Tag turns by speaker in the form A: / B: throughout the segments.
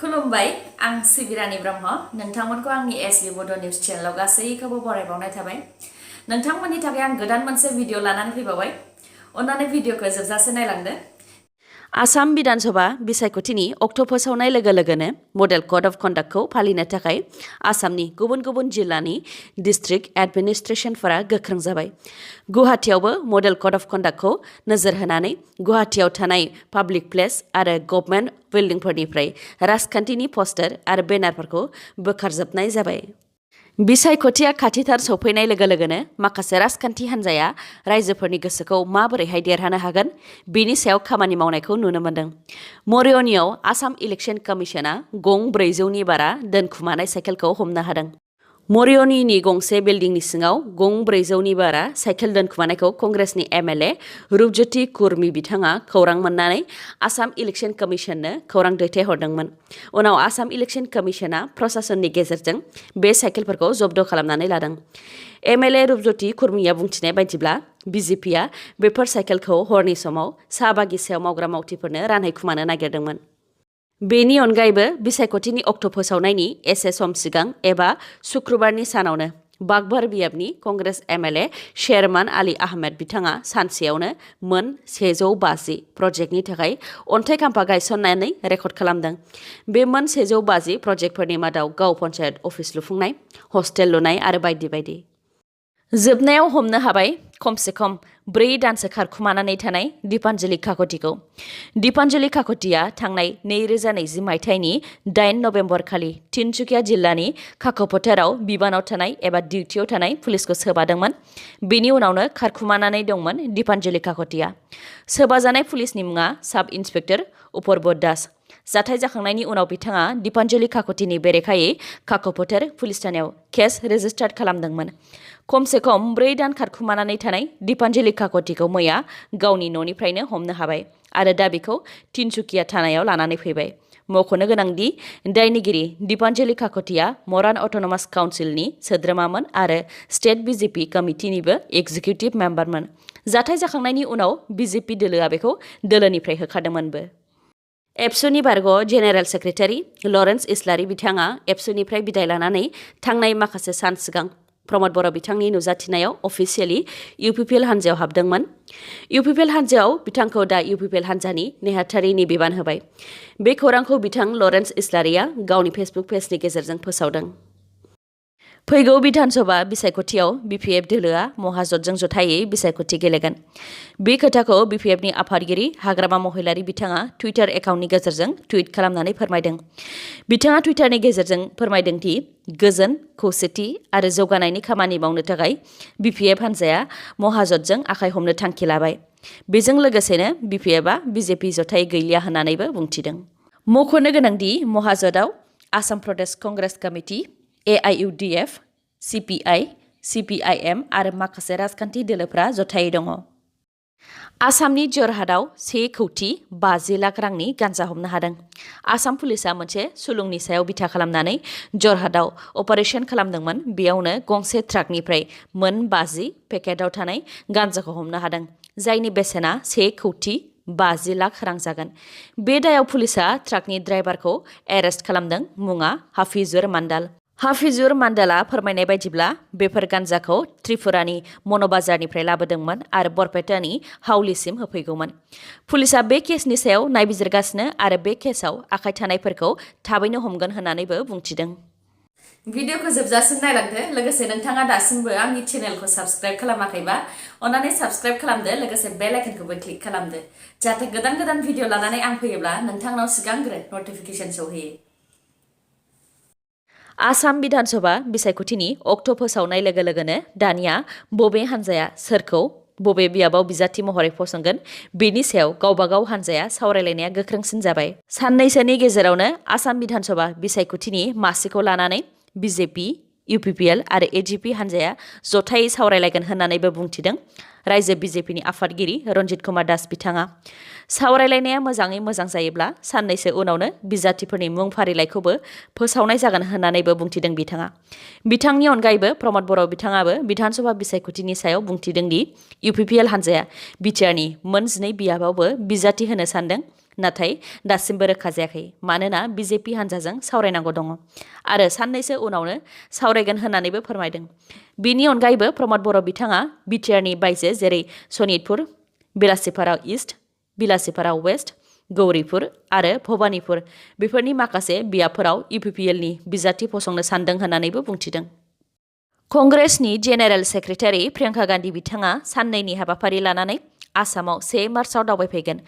A: खुलुमबाय आं सिबिरानि ब्रह्म नोंथांमोनखौ आंनि एसबी बड' निउज चेनेलाव गासैखौबो बरायबावनाय थाबाय नोंथांमोननि थाखाय आं गोदान मोनसे भिडिअ लानानै फैबावबाय अन्नानै भिडिअखौ जोबजासे नायलांदो आसाम विधानसभा बिसायख'थिनि अक्ट' फोसावनाय लोगो लोगोनो मडेल कड अफ कन्डाक्टखौ फालिनो थाखाय आसामनि गुबुन गुबुन जिल्लानि डिस्ट्रिक्ट एडमिनिस्ट्रेशनफोरा गोख्रों जाबाय गुवाहाटीयावबो मडेल कड अफ कन्डाक्टखौ नोजोर होनानै गुवाहाटीयाव थानाय पाब्लिक प्लेस आरो गभर्नमेन्ट बिल्डिंफोरनिफ्राय राजखान्थिनि पस्टार आरो बेनारफोरखौ बोखारजोबनाय जाबाय बिसायख'थिया खाथिथार सौफैनाय लोगो लोगोनो माखासे राजखान्थि हान्जाया रायजोफोरनि गोसोखौ माबोरैहाय देरहानो हागोन बेनि सायाव खामानि मावनायखौ नुनो मोन्दों मरियनीआव आसाम इलेक्शन कमिशना गं 400नि बारा दोनखुमानाय साइकेलखौ हमनो हादों मरियनीनि गंसे बिल्डिंनि सिङाव गं 400नि बारा साइकेल दोनखुमानायखौ कंग्रेसनि एमएलए रूपज्योति कुर्मी बिथाङा खौरां मोननानै आसाम इलेक्शन कमिशननो खौरां दैथायहरदोंमोन उनाव आसाम इलेक्शन कमिशना प्रशासननि गेजेरजों बे साइकेलफोरखौ जब्द खालामनानै लादों एमएलए रूपज्योति कुर्मीया बुंथिनाय बायदिब्ला बिजेपिआ बेफोर साइकेलखौ हरनि समाव साहा बागिचायाव मावग्रा मावथिफोरनो रानहैखुमानो नागिरदोंमोन बेनि अनगायैबो बिसायख'थिनि अक्ट' फोसावनायनि एसे सम सिगां एबा शुक्रबारनि सानावनो बागबार बियाबनि कंग्रेस एमएलए शेरमान आली आहमेद बिथाङा सानसेयावनो मोन 150 प्रजेक्टनि थाखाय अन्थाइ खाम्फा गायसननानै रेकर्ड खालामदों बे मोन 150 प्रजेक्टफोरनि मादाव गाव पन्चायत अफिस लुफुंनाय हस्टेल लुनाय आरो बायदि बायदि जोबनायाव हमनो हाबाय खमसे खम 4 दानसो खारखुमानानै थानाय दीपान्जलि काकतिखौ दीपान्जलि काकतिया थांनाय 2020 मायथाइनि 8 नभेम्बर खालि तिनसुकिया जिल्लानि काक'फोथाराव बिबानाव थानाय एबा डिउटियाव थानाय पुलिसखौ सोबादोंमोन बेनि उनावनो खारखुमानानै दंमोन दीपान्जलि काकतिया सोबाजानाय पुलिसनि मुङा साब इन्सपेक्टर अपूर्व दास जाथाय जाखांनायनि उनाव बिथाङा दीपान्जलि काकतिनि बेरेखायै काक'फोथार पुलिस थानायाव केस रेजिस्टार्ड खालामदोंमोन खमसे खम 4 दान खारखुमानानै थानाय दीपान्जलि काकतिखौ मैया गावनि न'निफ्रायनो हमनो हाबाय आरो दा बेखौ तिनसुकिया थानायाव लानानै फैबाय मख'नो गोनांदि दायनिगिरि दीपान्जलि काकतिया मरान अट'नमास काउन्सिलनि सोद्रोमामोन आरो स्टेट बिजेपि कमिटिनिबो एक्जिकिउटिभ मेम्बारमोन जाथाय जाखांनायनि उनाव बिजेपि दोलोआ बेखौ दोलोनिफ्राय होखारदोंमोनबो एबसुनि बारग' जेनेरेल सेक्रेटारि लरेन्स इस्लारि बिथाङा एबसुनिफ्राय बिदाय लानानै थांनाय माखासे सान सिगां प्रमद बर' बिथांनि नुजाथिनायाव अफिसियेलि इउपिपिएल हान्जायाव हाबदोंमोन इउपिपिएल हान्जायाव बिथांखौ दा इउपिपिएल हान्जानि नेहाथारिनि बिबान होबाय बे खौरांखौ बिथां लरेन्स इस्लारिया गावनि फेसबुक पेजनि गेजेरजों फोसावदों फैगौ विधानसभा बिसायख'थियाव बिपिएफ दोलोआ महाजोतजों जथायै बिसायख'थि गेलेगोन बे खोथाखौ बिपिएफनि आफादगिरि हाग्रामा महिलारि बिथाङा टुइटार एकाउन्टनि गेजेरजों टुइट खालामनानै फोरमायदों बिथाङा टुइटारनि गेजेरजों फोरमायदों दि गोजोन खौसेथि आरो जौगानायनि खामानि मावनो थाखाय बिपिएफ हान्जाया महाजोतजों आखाइ हमनो थांखि लाबाय बेजों लोगोसेनो बिपिएफआ बिजेपि जथाय गैलिया होननानैबो बुंथिदों मख'नो गोनांदि महाजोतआव Assam Pradesh Congress committee AIUDF, CPI, CPIM आरो माखासे राजखान्थि दोलोफ्रा जथायै दङ आसामनि जरहाटआव 1,50 लाख रांनि गान्जा हमनो हादों आसाम पुलिसा मोनसे सुलुंनि सायाव बिथा खालामनानै जरहाटआव अपारेशन खालामदोंमोन बेयावनो गंसे ट्राकनिफ्राय मोन 50 पेकेटाव थानाय गान्जाखौ हमनो हादों जायनि बेसेना 1,50 लाख रां जागोन बे दायाव पुलिसा ट्राकनि ड्राइभारखौ एरेस्ट खालामदों मुङा हाफिजुर मान्डाल हाफिजुर मान्डाला फोरमायनाय बायदिब्ला बेफोर गान्जाखौ त्रिपुरानि मन'बाजारनिफ्राय लाबोदोंमोन आरो बरपेटानि हाउलिसिम होफैगौमोन पुलिसा बे केसनि सायाव नायबिजिरगासिनो आरो बे केसआव आखाइ थानायफोरखौ थाबैनो हमगोन होननानैबो बुंथिदों भिडिअखौ जोबजासिम नायलांदो लोगोसे नोंथाङा दासिमबो आंनि चेनेलखौ साबस्क्राइब खालामाखैबा अन्नानै साबस्क्राइब खालामदो लोगोसे बेल आइकनखौबो क्लिक खालामदो जाहाथे गोदान गोदान भिडिअ लानानै आं फैयोब्ला नोंथांनाव सिगांग्रो नटिफिकेसन सौहैयो आसाम विधानसभा बिसायख'थिनि अक्ट' फोसावनाय लोगो लोगोनो दानिया बबे हान्जाया सोरखौ बबे बियाबाव बिजाथि महरै फसंगोन बेनि सायाव गावबागाव हान्जाया सावरायलायनाया गोख्रोंसिन जाबाय साननैसोनि गेजेरावनो आसाम विधानसभा बिसायख'थिनि मासिखौ लानानै बिजेपि इउपिपिएल आरो एजिपि हान्जाया जथायै सावरायलायगोन होननानैबो बुंथिदों रायजो बिजेपिनि आफादगिरि रन्जित कुमार दास बिथाङा सावरायलायनाया मोजाङै मोजां जायोब्ला साननैसो उनावनो बिजाथिफोरनि मुं फारिलाइखौबो फोसावनाय जागोन होननानैबो बुंथिदों बिथाङा बिथांनि अनगायैबो प्रमद बर' बिथाङाबो विधानसभा बिसायख'थिनि सायाव बुंथिदों दि इउपिपिएल हान्जाया बिटिआरनि मोन 12 बियाबावबो बिजाथि होनो सानदों नाथाय दासिमबो रोखा जायाखै मानोना बिजेपि हान्जाजों सावरायनांगौ दङ आरो साननैसो उनावनो सावरायगोन होननानैबो फोरमायदों। बिनि अनगायैबो प्रमद बर' बिथाङा बिटिआरनि बायजो जेरै सनितपुर, बिलासिपारा इस्ट, बिलासिपारा वेस्ट, गौरीपुर आरो भबानिपुर बेफोरनि माखासे बियाबफोराव इउपिपिएलनि बिजाथि फसंनो सानदों होननानैबो बुंथिदों। कंग्रेसनि जेनेरेल सेक्रेटारि प्रियंका गान्धी बिथाङा साननैनि हाबाफारि लानानै आसामाव 1 मार्चआव दावबायफैगोन।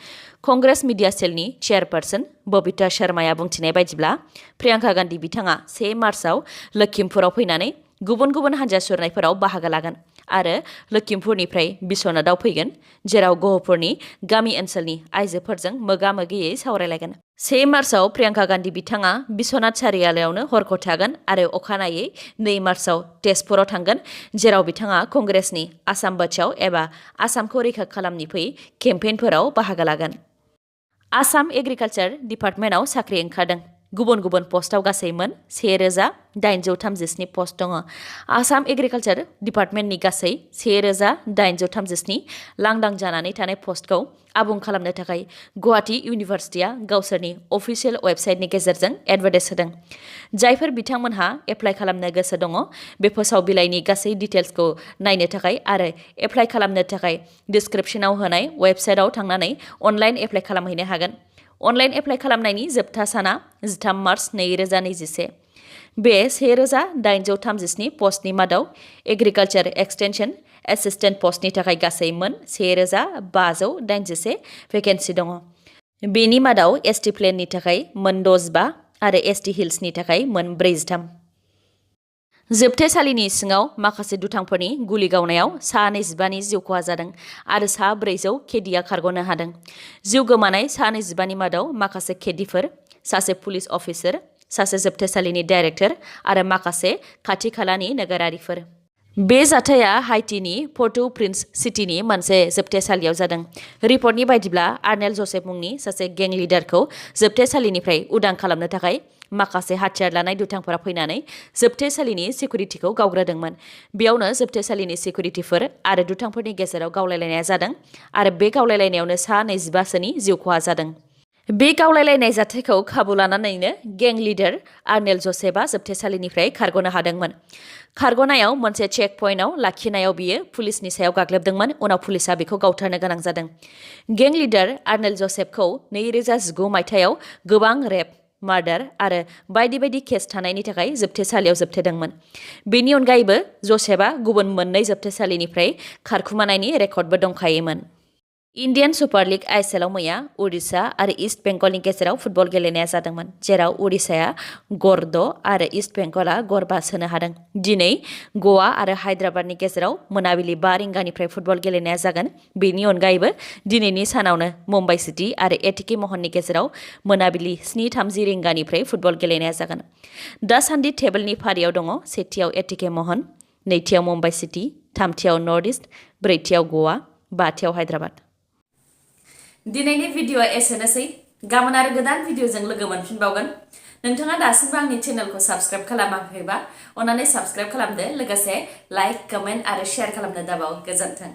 A: कंग्रेस मिडिया सेलनि चेयारपारसन बबिता शर्माया बुंथिनाय बायदिब्ला प्रियंका गान्धी बिथाङा 1 मार्चआव लखिमपुराव फैनानै गुबुन गुबुन हान्जा सुरनायफोराव बाहागो लागोन आरो लखिमपुरनिफ्राय बिश्वनाथआव फैगोन, जेराव गहपुरनि गामि ओनसोलनि आइजोफोरजों मोगा-मोगियै सावरायलायगोन। 1 मार्चआव प्रियंका गान्धी बिथाङा बिश्वनाथ सारियालयावनो हरखौ थागोन आरो अखानायै 2 मार्चआव तेजपुराव थांगोन, जेराव बिथाङा कंग्रेसनि आसाम बचाव एबा आसामखौ रैखा खालामनि फै केम्पेइनफोराव बाहागो लागोन। आसाम एग्रिकालचार डिपार्टमेन्टआव साख्रि ओंखारदों। गुबुन गुबुन पस्टआव गासै मोन 1837 पस्ट दङ। आसाम एग्रिकालचार डिपार्टमेन्टनि गासै 1837 लांदां जानानै थानाय पस्टखौ आबुं खालामनो थाखाय गुवाहाटी इउनिभार्सिटिया गावसोरनि अफिसियेल वेबसाइटनि गेजेरजों एडभार्टाइज होदों। जायफोर बिथांमोनहा एप्लाइ खालामनो गोसो दङ बे फोसाव बिलाइनि गासै डिटेल्सखौ नायनो थाखाय आरो एप्लाइ खालामनो थाखाय डिसक्रिप्शनाव होनाय वेबसाइटआव थांनानै अनलाइन एप्लाइ खालामहैनो हागोन। अनलाइन एप्लाइ खालामनायनि जोबथा साना 13 मार्च 2021। बे 1837 पस्टनि मादाव एग्रिकालचार एक्सटेनसन एसिस्टेन्ट पस्टनि थाखाय गासै मोन 1581 भेकेन्सि दङ। बेनि मादाव एसटि प्लेननि थाखाय मोन 65 आरो एसटि हिल्सनि थाखाय मोन 43। जोबथेसालिनि सिङाव माखासे दुथांफोरनि गुलि गावनायाव सा 25 जिउ खहा जादों आरो सा 400 केदिया खारग'नो हादों। जिउ गोमानाय सा 25 मादाव माखासे केदिफोर, सासे पुलिस अफिसार, सासे जोबथेसालिनि डाइरेक्टर आरो माखासे खाथि खालानि नोगोरारिफोर। बे जाथाया हाइटिनि पर्ट अ प्रिन्स सिटीनि मोनसे जोबथेसालियाव जादों। रिपर्टनि बायदिब्ला आर्नेल जसेफ मुंनि सासे गें लिडारखौ जोबथेसालिनिफ्राय उदां खालामनो थाखाय माखासे हाथियार लानाय दुथांफोरा फैनानै जोबथेसालिनि सिकिउरिटिखौ गावग्रोदोंमोन। बेयावनो जोबथेसालिनि सिकिउरिटिफोर आरो दुथांफोरनि गेजेराव गावलायलायनाया जादों आरो बे गावलायलायनायावनो सा 25 जिउ खहा जादों। बे गावलायलायनाय जाथायखौ खाबु लानानैनो गें लिडार आर्नेल जसेफआ जोबथेसालिनिफ्राय खारग'नो हादोंमोन। खारग'नायाव मोनसे चेक पइन्टआव लाखिनायाव बियो पुलिसनि सायाव गाग्लोबदोंमोन, उनाव पुलिसआ बेखौ गावथारनो गोनां जादों। गें लिडार आर्नेल जसेफखौ 2019 मायथाइयाव गोबां रेप, मार्डार आरो बायदि बायदि केस थानायनि थाखाय जोबथेसालियाव जोबथेदोंमोन। बेनि अनगायैबो जसेफआ गुबुन मोननै जोबथेसालिनिफ्राय खारखुमानायनि रेकर्डबो दंखायोमोन। इन्डियान सुपार लीग आइएसएलआव मैया उड़िसा आरो इस्ट बेंगलनि गेजेराव फुटबल गेलेनाया जादोंमोन, जेराव उड़िसाया गड़ 6 आरो इस्ट बेंगलआ गड़ 5 सोनो हादों। दिनै गवा आरो हायद्राबादनि गेजेराव मोनाबिलि 5 रिंगानिफ्राय फुटबल गेलेनाया जागोन। बेनि अनगायैबो दिनैनि सानावनो मुम्बाइ सिटी आरो एटिके महननि गेजेराव मोनाबिलि 7:30 रिंगानिफ्राय फुटबल गेलेनाया जागोन। दासान्दि टेबोलनि फारियाव दङ सेथियाव एटिके महन, नैथियाव मुम्बाइ सिटी, थामथियाव नर्थ इस्ट, ब्रैथियाव गवा, बाथियाव हायद्राबाद। दिनैनि भिडिअआ एसेनोसै। गाबोन आरो गोदान भिडिअजों लोगो मोनफिनबावगोन। नोंथाङा दासिमबो आंनि चेनेलखौ साबस्क्राइब खालामाखैबा अन्नानै साबस्क्राइब खालामदो, लोगोसे लाइक, कमेन्ट आरो शेयार खालामनो दाबाव। गोजोन्थों।